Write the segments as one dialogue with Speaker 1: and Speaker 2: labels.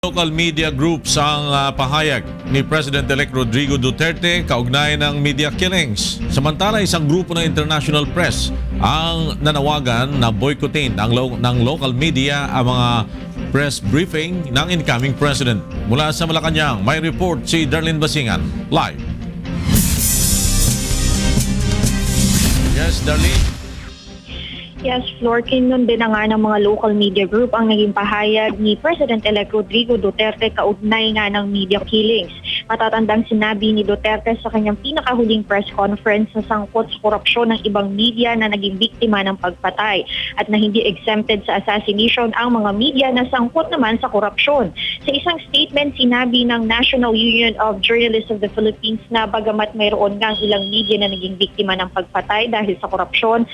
Speaker 1: Local media groups ang pahayag ni President-elect Rodrigo Duterte kaugnay ng media killings. Samantala, isang grupo ng international press ang nanawagan na boycottin ng local media ang mga press briefing ng incoming president. Mula sa Malacanang, may report si Darlene Basingan. Live. Yes, Darlene.
Speaker 2: Yes, Flor, kinunon din na nga ng mga local media group ang naging pahayag ni President-elect Rodrigo Duterte kaugnay nga ng media killings. Matatandang sinabi ni Duterte sa kanyang pinakahuling press conference na sangkot sa korupsyon ng ibang media na naging biktima ng pagpatay at na hindi exempted sa assassination ang mga media na sangkot naman sa korupsyon. Sa isang statement, sinabi ng National Union of Journalists of the Philippines na bagamat mayroon nga ilang media na naging biktima ng pagpatay dahil sa korupsyon,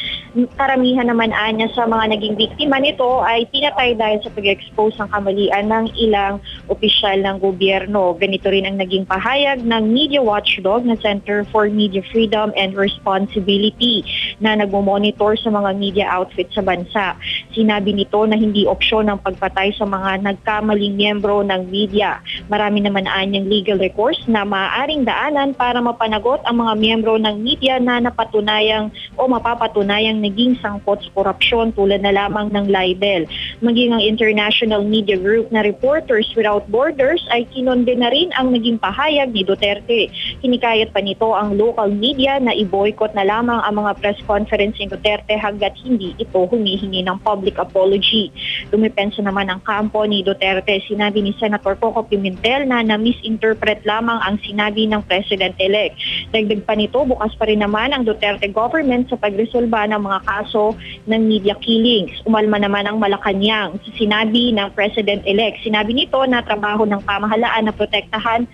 Speaker 2: karamihan naman anya sa mga naging biktima nito ay pinatay dahil sa pag-expose ng kamalian ng ilang opisyal ng gobyerno. Ganito rin ang naging pahayag ng media watchdog na Center for Media Freedom and Responsibility na nagmo-monitor sa mga media outfit sa bansa. Sinabi nito na hindi opsyon ang pagpatay sa mga nagkamaling miyembro ng media. Marami naman anyang legal recourse na maaaring daanan para mapanagot ang mga miyembro ng media na napatunayang o mapapatunayang naging sangkot sa korupsyon tulad na lamang ng libel. Maging ang international media group na Reporters Without Borders ay kinonde na rin ang naging pahayag ni Duterte. Hinikayat pa nito ang local media na i-boycott na lamang ang mga press conference ni Duterte hanggat hindi ito humihingi ng public apology. Dumipensa naman ang kampo ni Duterte. Sinabi ni Senator Coco Pimentel na na-misinterpret lamang ang sinabi ng President-elect. Dagdag pa nito, bukas pa rin naman ang Duterte government sa pagresolba ng mga kaso ng media killings. Umalma naman ang Malacanang sa sinabi ng President-elect. Sinabi nito na trabaho ng pamahalaan na protektahan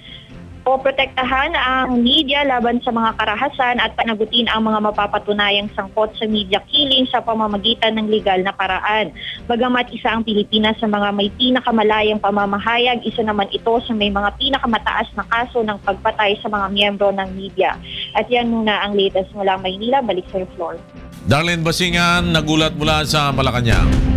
Speaker 2: ang media laban sa mga karahasan at panagutin ang mga mapapatunayang sangkot sa media killing sa pamamagitan ng legal na paraan. Bagamat isa ang Pilipinas sa mga may pinakamalayang pamamahayag, isa naman ito sa may mga pinakamataas na kaso ng pagpatay sa mga miyembro ng media. At yan muna ang latest mula Maynila. Balik sa floor.
Speaker 1: Darlene Basingan, nagulat mula sa Malacanang.